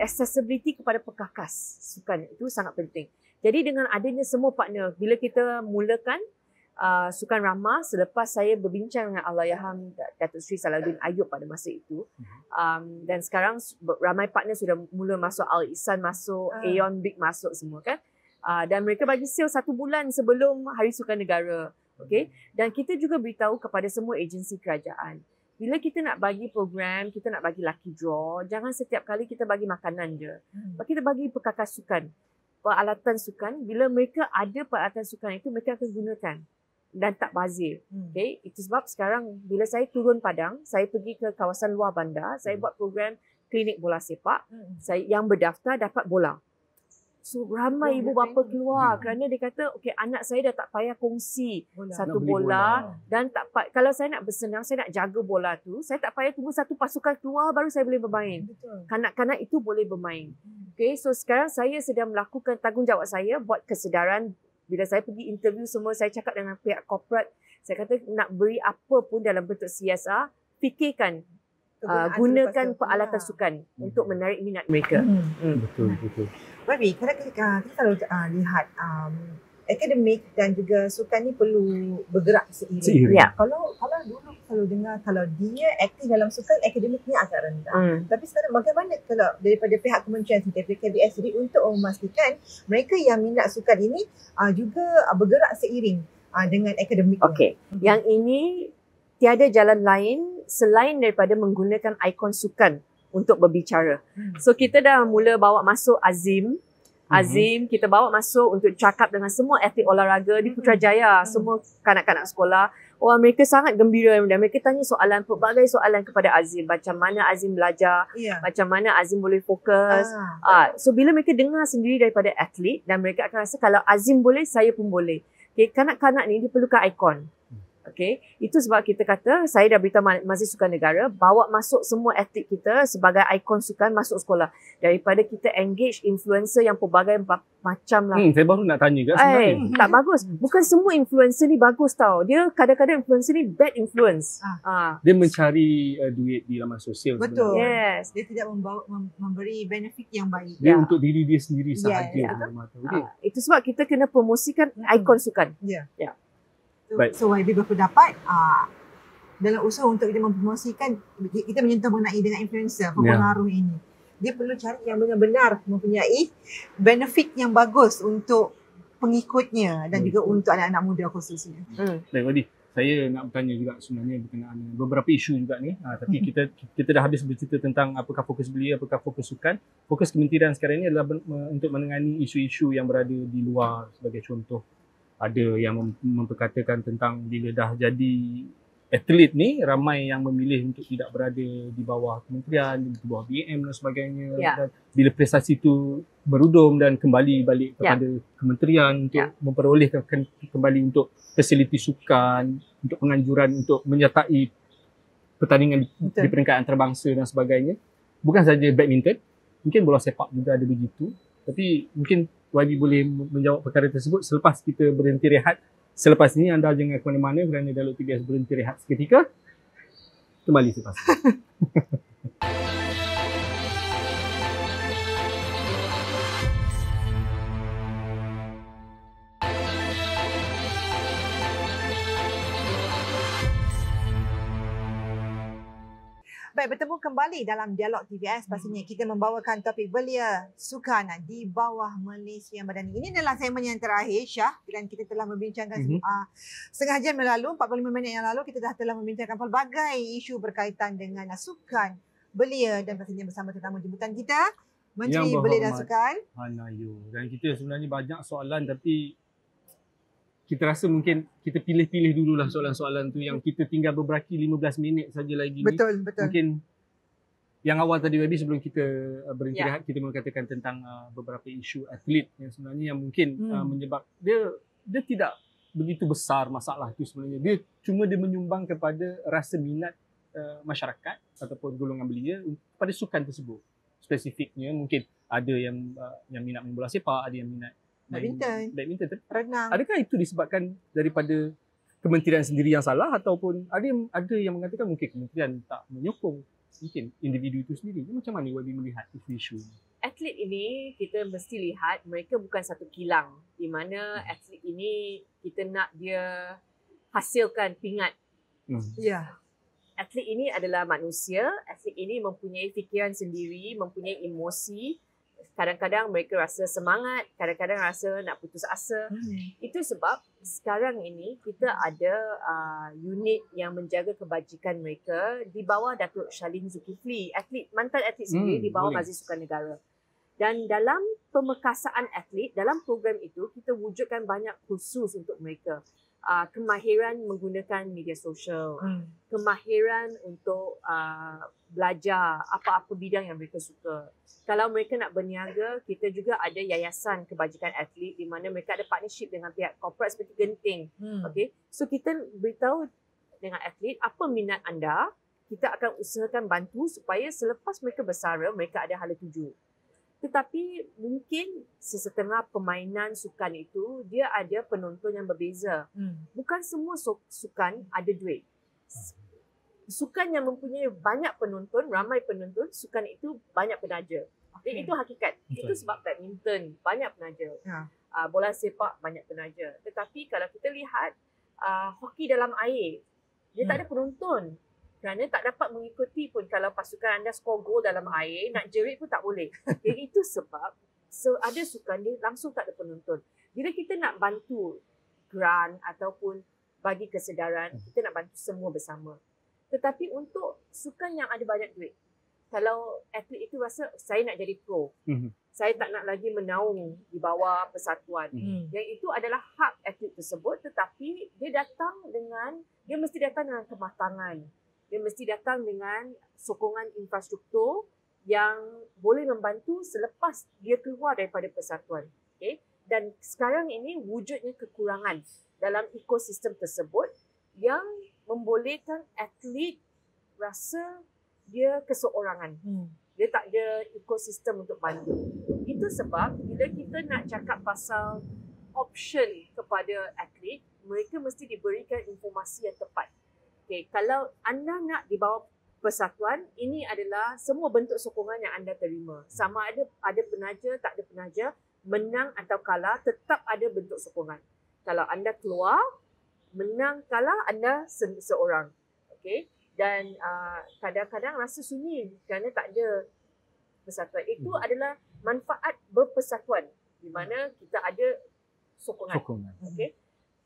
Accessibility kepada perkakas sukan itu sangat penting. Jadi dengan adanya semua partner, bila kita mulakan Sukan Rahmah, selepas saya berbincang dengan Allahyarham Datuk Seri Salahuddin Ayub pada masa itu, dan sekarang ramai partner sudah mula masuk, Al Ihsan masuk, Aeon Big masuk semua kan. Dan mereka bagi sale 1 bulan sebelum Hari Sukan Negara. Okay? Dan kita juga beritahu kepada semua agensi kerajaan, bila kita nak bagi program, kita nak bagi lucky draw, jangan setiap kali kita bagi makanan je. Kita bagi perkakas sukan. peralatan sukan, bila mereka ada peralatan sukan itu, mereka akan gunakan dan tak bazir. Okay? Itu sebab sekarang bila saya turun padang, saya pergi ke kawasan luar bandar, saya buat program klinik bola sepak, saya yang berdaftar dapat bola. So ramai ibu bapa keluar kerana dia kata okay, anak saya dah tak payah kongsi satu bola dan tak kalau saya nak bersenang, saya nak jaga bola tu, saya tak payah tunggu satu pasukan keluar baru saya boleh bermain. Kanak-kanak itu boleh bermain. Okay, so sekarang saya sedang melakukan tanggungjawab saya buat kesedaran. Bila saya pergi interview semua, saya cakap dengan pihak corporate, saya kata nak beri apa pun dalam bentuk CSR, fikirkan gunakan peralatan sukan untuk menarik minat mereka. Betul. Babi, kita selalu lihat akademik dan juga sukan ni perlu bergerak seiring. Ya. Kalau dulu selalu dengar kalau dia aktif dalam sukan, akademiknya agak rendah. Tapi sekarang bagaimana kalau daripada pihak kementerian daripada KBS sendiri untuk memastikan mereka yang minat sukan ini juga bergerak seiring dengan akademik. Okey. Yang ini tiada jalan lain selain daripada menggunakan ikon sukan untuk berbicara. So kita dah mula bawa masuk Azim, kita bawa masuk untuk cakap dengan semua atlet olahraga di Putrajaya, semua kanak-kanak sekolah. Mereka sangat gembira dan mereka tanya pelbagai soalan kepada Azim. Macam mana Azim belajar, macam mana Azim boleh fokus. So bila mereka dengar sendiri daripada atlet dan mereka akan rasa kalau Azim boleh, saya pun boleh. Okay, kanak-kanak ni dia perlukan ikon. Okay, itu sebab kita kata saya dah beritahu Majlis Sukan Negara bawa masuk semua atlet kita sebagai ikon sukan masuk sekolah daripada kita engage influencer yang pelbagai macam lah. Saya baru nak tanya kat sebenarnya. Tak bagus. Bukan semua influencer ni bagus tau. Dia kadang-kadang influencer ni bad influence. Dia mencari duit di laman sosial. Betul. Sebenarnya. Yes. Dia tidak memberi benefit yang baik. Dia untuk diri dia sendiri sahaja. Itu sebab kita kena promosikan ikon sukan. Ya. Baik. So YB berpendapat dalam usaha untuk kita mempromosikan, kita menyentuh mengenai dengan influencer pengaruh ini, dia perlu cari yang benar-benar mempunyai benefit yang bagus untuk pengikutnya dan juga untuk anak-anak muda khususnya. Baik Wadi, saya nak bertanya juga sebenarnya berkenaan dengan beberapa isu juga ni, tapi kita dah habis bercerita tentang apakah fokus belia, apakah fokus sukan. Fokus kementerian sekarang ini adalah untuk menangani isu-isu yang berada di luar. Sebagai contoh, ada yang memperkatakan tentang bila dah jadi atlet ni, ramai yang memilih untuk tidak berada di bawah kementerian, di bawah BM dan sebagainya. Dan bila prestasi itu berudum dan kembali balik kepada kementerian untuk memperolehkan kembali untuk fasiliti sukan, untuk penganjuran untuk menyertai pertandingan di peringkat antarabangsa dan sebagainya. Bukan saja badminton, mungkin bola sepak juga ada begitu. Tapi mungkin YB boleh menjawab perkara tersebut selepas kita berhenti rehat. Selepas ini anda jangan ke mana-mana kerana Dialog TVS berhenti rehat seketika. Kembali selepas ini. Baik, bertemu kembali dalam Dialog TVS. Pastinya kita membawakan topik belia sukan di bawah Malaysia Madani. Ini adalah segmen yang terakhir, Syah, dan kita telah membincangkan setengah jam yang lalu, 45 minit yang lalu, kita telah membincangkan pelbagai isu berkaitan dengan sukan belia dan pastinya bersama tetamu jemputan kita, Menteri Belia dan Sukan Hana Yeoh. Dan kita sebenarnya banyak soalan, tapi kita rasa mungkin kita pilih-pilih dululah soalan-soalan tu yang kita tinggal beberaki 15 minit saja lagi. Betul. Mungkin yang awal tadi Wabi sebelum kita berhenti rehat, kita mengatakan tentang beberapa isu atlet yang sebenarnya yang mungkin menyebab dia tidak begitu besar masalah itu sebenarnya. Dia cuma menyumbang kepada rasa minat masyarakat ataupun golongan belia pada sukan tersebut. Spesifiknya mungkin ada yang minat main bola sepak, ada yang minat badminton, renang. Adakah itu disebabkan daripada kementerian sendiri yang salah ataupun ada yang mengatakan mungkin kementerian tak menyokong mungkin individu itu sendiri? Macam mana YB melihat isu ini? Atlet ini kita mesti lihat mereka bukan satu kilang di mana atlet ini kita nak dia hasilkan pingat. Atlet ini adalah manusia, atlet ini mempunyai fikiran sendiri, mempunyai emosi. Kadang-kadang mereka rasa semangat, kadang-kadang rasa nak putus asa. Itu sebab sekarang ini kita ada unit yang menjaga kebajikan mereka di bawah Datuk Shalin Zulkifli, mantan atlet sendiri di bawah Majlis Sukan Negara. Dan dalam pemekasaan atlet, dalam program itu kita wujudkan banyak khusus untuk mereka. Kemahiran menggunakan media sosial, kemahiran untuk belajar apa-apa bidang yang mereka suka. Kalau mereka nak berniaga, kita juga ada yayasan kebajikan atlet di mana mereka ada partnership dengan pihak corporate seperti Genting. Okay? So kita beritahu dengan atlet apa minat anda, kita akan usahakan bantu supaya selepas mereka bersara, mereka ada hala tuju. Tetapi mungkin sesetengah permainan sukan itu dia ada penonton yang berbeza. Bukan semua sukan ada duit. Sukan yang mempunyai banyak penonton, ramai penonton, sukan itu banyak penaja. Dan itu hakikat. Itu sebab badminton banyak penaja. Bola sepak banyak penaja. Tetapi kalau kita lihat hoki dalam air, dia tak ada penonton. Kerana tak dapat mengikuti pun kalau pasukan anda skor gol dalam air, nak jerit pun tak boleh. Jadi itu sebab ada sukan dia langsung tak ada penonton. Bila kita nak bantu grant ataupun bagi kesedaran, kita nak bantu semua bersama. Tetapi untuk sukan yang ada banyak duit, kalau atlet itu rasa saya nak jadi pro, saya tak nak lagi menaung di bawah persatuan. Yang itu adalah hak atlet tersebut, tetapi dia mesti datang dengan kematangan. Dia mesti datang dengan sokongan infrastruktur yang boleh membantu selepas dia keluar daripada persatuan. Okay? Dan sekarang ini wujudnya kekurangan dalam ekosistem tersebut yang membolehkan atlet rasa dia keseorangan. Dia tak ada ekosistem untuk bantu. Itu sebab bila kita nak cakap pasal option kepada atlet, mereka mesti diberikan informasi yang tepat. Okay, kalau anda nak di bawah persatuan, ini adalah semua bentuk sokongan yang anda terima. Sama ada penaja, tak ada penaja, menang atau kalah, tetap ada bentuk sokongan. Kalau anda keluar, menang kalah, anda seorang. Okay? Dan kadang-kadang rasa sunyi kerana tak ada persatuan. Itu adalah manfaat berpersatuan di mana kita ada sokongan. Okay?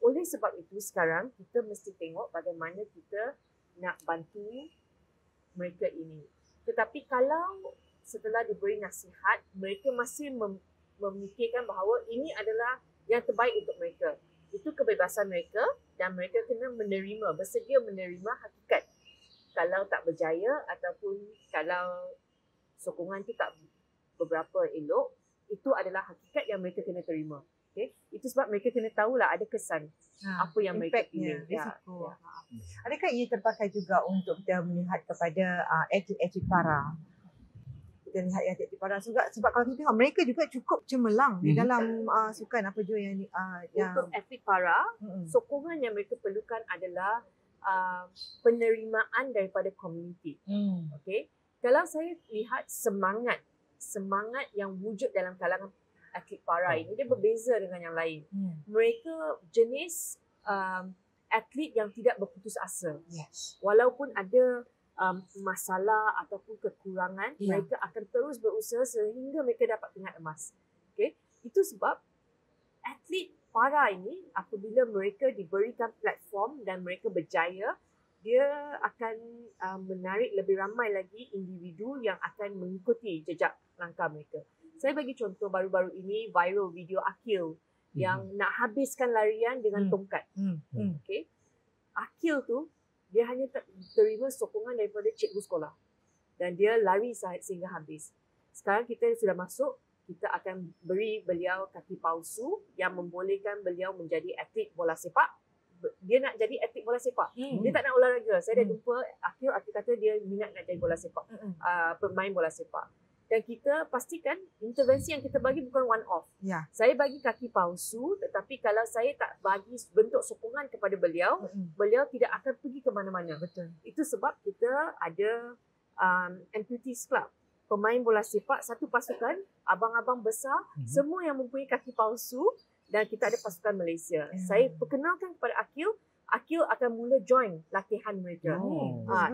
Oleh sebab itu sekarang kita mesti tengok bagaimana kita nak bantu mereka ini. Tetapi kalau setelah diberi nasihat, mereka masih memikirkan bahawa ini adalah yang terbaik untuk mereka. Itu kebebasan mereka dan mereka kena menerima, bersedia menerima hakikat. Kalau tak berjaya ataupun kalau sokongan itu tak beberapa elok, itu adalah hakikat yang mereka kena terima. Okay? Itu sebab mereka kena tahulah ada kesan apa yang mereka pilih. Risiko. Adakah ia terpakai juga untuk kita melihat kepada atlet-atlet para? Kita lihat atlet para juga, sebab kalau kita tengok mereka juga cukup cemerlang di dalam sukan apa jua yang untuk atlet para, sokongan yang mereka perlukan adalah penerimaan daripada komuniti. Okay? Kalau saya lihat semangat yang wujud dalam kalangan atlet para ini, dia berbeza dengan yang lain. Mereka jenis atlet yang tidak berputus asa. Walaupun ada masalah ataupun kekurangan, mereka akan terus berusaha sehingga mereka dapat tingkat emas. Okay? Itu sebab atlet para ini, apabila mereka diberikan platform dan mereka berjaya, dia akan menarik lebih ramai lagi individu yang akan mengikuti jejak langkah mereka. Saya bagi contoh baru-baru ini viral video Akil yang nak habiskan larian dengan tongkat. Okay? Akil tu dia hanya terima sokongan daripada cikgu sekolah dan dia lari sehingga habis. Sekarang kita sudah masuk, kita akan beri beliau kaki palsu yang membolehkan beliau menjadi atlet bola sepak. Dia nak jadi atlet bola sepak. Dia tak nak olahraga. Saya dah jumpa Akil kata dia minat nak jadi bola sepak, pemain bola sepak. Dan kita pastikan intervensi yang kita bagi bukan one off. Saya bagi kaki palsu, tetapi kalau saya tak bagi bentuk sokongan kepada beliau, beliau tidak akan pergi ke mana-mana. Itu sebab kita ada amputees club, pemain bola sepak, satu pasukan, abang-abang besar, semua yang mempunyai kaki palsu, dan kita ada pasukan Malaysia. Saya perkenalkan kepada Akil akan mula join latihan mereka.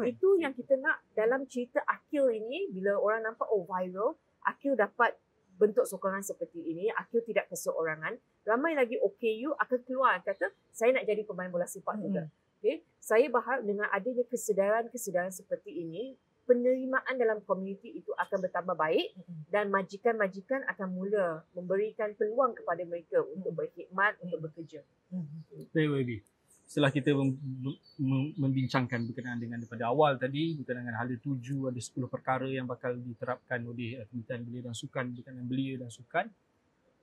Itu yang kita nak dalam cerita Akil ini. Bila orang nampak viral, Akil dapat bentuk sokongan seperti ini, Akil tidak keseorangan, ramai lagi OKU akan keluar kata saya nak jadi pemain bola sepak juga. Okay? Saya berharap dengan adanya kesedaran seperti ini, penerimaan dalam komuniti itu akan bertambah baik dan majikan-majikan akan mula memberikan peluang kepada mereka untuk berkhidmat, untuk bekerja. Baik, YB. Setelah kita membincangkan berkenaan dengan daripada awal tadi, berkenaan dengan hala tuju, ada 10 perkara yang bakal diterapkan oleh Kementerian Belia dan Sukan berkenaan belia dan sukan.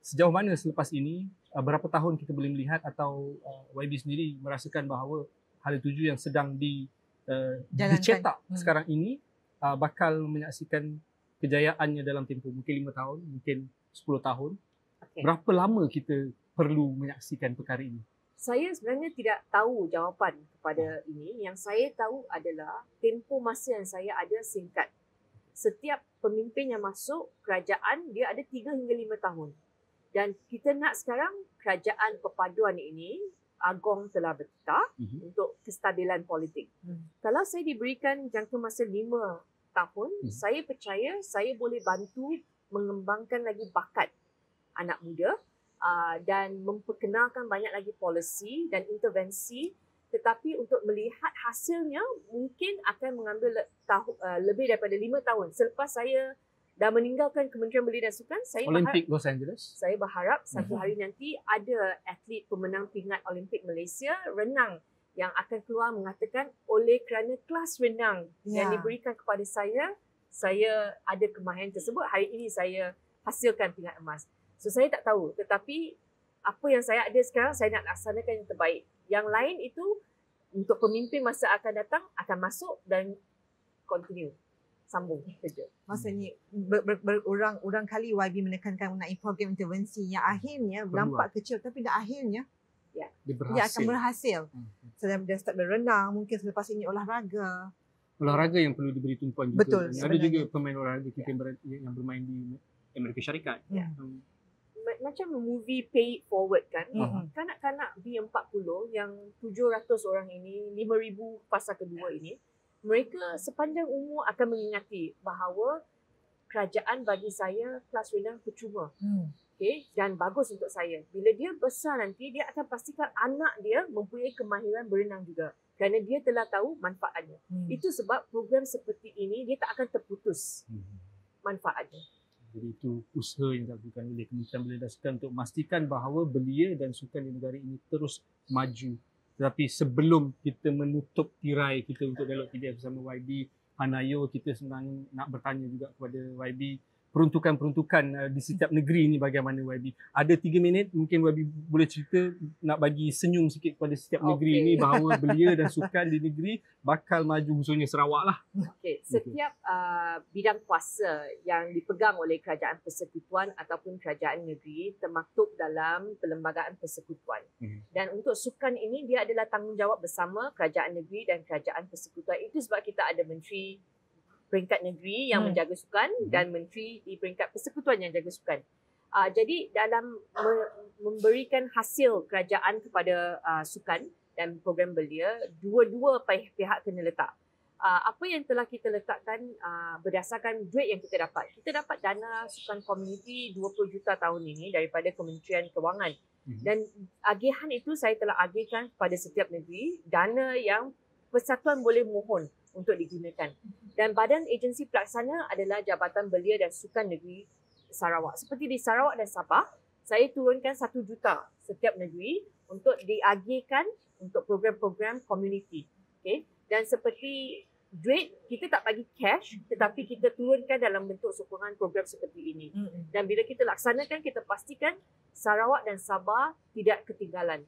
Sejauh mana selepas ini, berapa tahun kita boleh melihat atau YB sendiri merasakan bahawa hala tuju yang sedang dicetak sekarang ini bakal menyaksikan kejayaannya dalam tempoh mungkin 5 tahun, mungkin 10 tahun. Okay. Berapa lama kita perlu menyaksikan perkara ini? Saya sebenarnya tidak tahu jawapan kepada ini. Yang saya tahu adalah tempoh masa yang saya ada singkat. Setiap pemimpin yang masuk kerajaan, dia ada 3 hingga 5 tahun. Dan kita nak sekarang kerajaan perpaduan ini, Agong telah bertitah untuk kestabilan politik. Kalau saya diberikan jangka masa 5 tahun, saya percaya saya boleh bantu mengembangkan lagi bakat anak muda dan memperkenalkan banyak lagi polisi dan intervensi, tetapi untuk melihat hasilnya mungkin akan mengambil lebih daripada 5 tahun. Selepas saya dah meninggalkan Kementerian Belia dan Sukan, Olimpik Los Angeles. Saya berharap satu hari nanti ada atlet pemenang pingat Olimpik Malaysia renang yang akan keluar mengatakan oleh kerana kelas renang yang diberikan kepada saya ada kemahiran tersebut. Hari ini saya hasilkan pingat emas. So saya tak tahu, tetapi apa yang saya ada sekarang saya nak laksanakan yang terbaik. Yang lain itu untuk pemimpin masa akan datang akan masuk dan continue. Sambung kerja. Maksudnya berulang kali YB menekankan mengenai program intervensi yang akhirnya nampak kecil tapi dah akhirnya dia akan berhasil. Sedang dia start berenang, mungkin selepas ini olahraga. Olahraga yang perlu diberi tumpuan juga. Betul, ada juga pemain olahraga kita yang bermain di Amerika Syarikat. Macam movie Pay It Forward kan. Kanak-kanak B40 yang 700 orang ini, 5,000 fasa kedua ini, mereka sepanjang umur akan mengingati bahawa kerajaan bagi saya kelas renang percuma. Okay? Dan bagus untuk saya. Bila dia besar nanti, dia akan pastikan anak dia mempunyai kemahiran berenang juga. Kerana dia telah tahu manfaatnya. Itu sebab program seperti ini, dia tak akan terputus manfaatnya. Jadi itu usaha yang dilakukan oleh Kementerian Belia dan Sukan untuk memastikan bahawa belia dan sukan di negara ini terus maju. Tetapi sebelum kita menutup tirai kita untuk dialog KDF bersama YB, Hanayo, kita sebenarnya nak bertanya juga kepada YB peruntukan-peruntukan di setiap negeri ni bagaimana YB. Ada 3 minit, mungkin YB boleh cerita, nak bagi senyum sikit kepada setiap negeri ni bahawa belia dan sukan di negeri bakal maju, khususnya Sarawak lah. Okay. Setiap bidang kuasa yang dipegang oleh kerajaan persekutuan ataupun kerajaan negeri termaktub dalam perlembagaan persekutuan. Dan untuk sukan ini, dia adalah tanggungjawab bersama kerajaan negeri dan kerajaan persekutuan. Itu sebab kita ada menteri peringkat negeri yang menjaga sukan dan menteri di peringkat persekutuan yang jaga sukan. Jadi dalam memberikan hasil kerajaan kepada sukan dan program belia, dua-dua pihak kena letak. Apa yang telah kita letakkan berdasarkan duit yang kita dapat. Kita dapat dana sukan komuniti 20 juta tahun ini daripada Kementerian Kewangan. Dan agihan itu saya telah agihkan kepada setiap negeri, dana yang persatuan boleh mohon untuk digunakan. Dan badan agensi pelaksana adalah Jabatan Belia dan Sukan Negeri Sarawak. Seperti di Sarawak dan Sabah, saya turunkan 1 juta setiap negeri untuk diagihkan untuk program-program community. Okay? Dan seperti duit, kita tak bagi cash, tetapi kita turunkan dalam bentuk sokongan program seperti ini. Dan bila kita laksanakan, kita pastikan Sarawak dan Sabah tidak ketinggalan.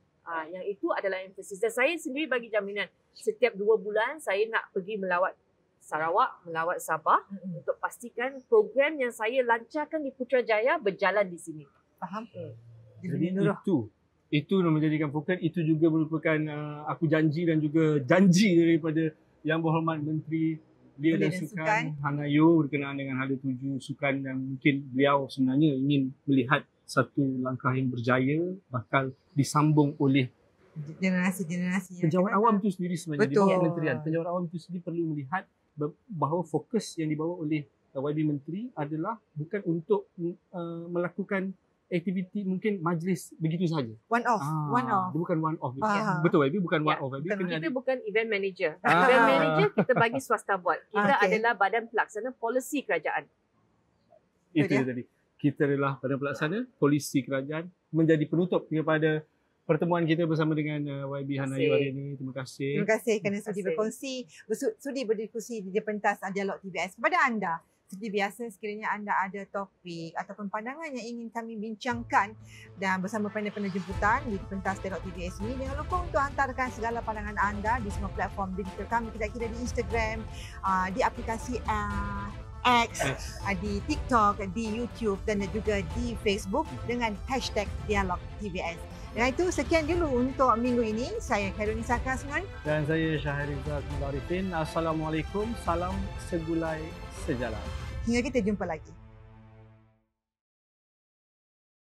Yang itu adalah emphasis. Dan saya sendiri bagi jaminan setiap 2 bulan saya nak pergi melawat Sarawak, melawat Sabah untuk pastikan program yang saya lancarkan di Putrajaya berjalan di sini. Faham? Jadi itu yang menjadikan fokus. Itu juga merupakan aku janji dan juga janji daripada Yang Berhormat Menteri Belia dan Sukan Hanayo berkenaan dengan hala tuju sukan, dan mungkin beliau sebenarnya ingin melihat satu langkah yang berjaya bakal disambung oleh generasi-generasi penjawat awam itu sendiri sebenarnya. Di bawah kementerian, penjawat awam itu sendiri perlu melihat bahawa fokus yang dibawa oleh YB Menteri adalah bukan untuk melakukan aktiviti mungkin majlis begitu saja. One off. Dia bukan one off. Betul, Ibu bukan one off. Kita bukan event manager. Event manager kita bagi swasta buat. Kita adalah badan pelaksana polisi kerajaan. Itu dia tadi. Kita adalah badan pelaksana polisi kerajaan, menjadi penutup kepada pertemuan kita bersama dengan YB Hanayu hari ini. Terima kasih. Terima kasih kerana sudi berdiskusi di pentas Dialog TVS. Kepada anda, seperti biasa, sekiranya anda ada topik ataupun pandangan yang ingin kami bincangkan dan bersama panel-panel jemputan di pentas Dialog TVS ini, jangan lupa untuk hantarkan segala pandangan anda di semua platform digital kami. Kita kira di Instagram, di aplikasi X, di TikTok, di YouTube dan juga di Facebook dengan hashtag Dialog TVS. Dan itu sekian dulu untuk minggu ini. Saya Khairul Nisa Kasman. Dan saya Syahrizal Arifin. Assalamualaikum. Salam segulai sejalan. Hingga kita jumpa lagi.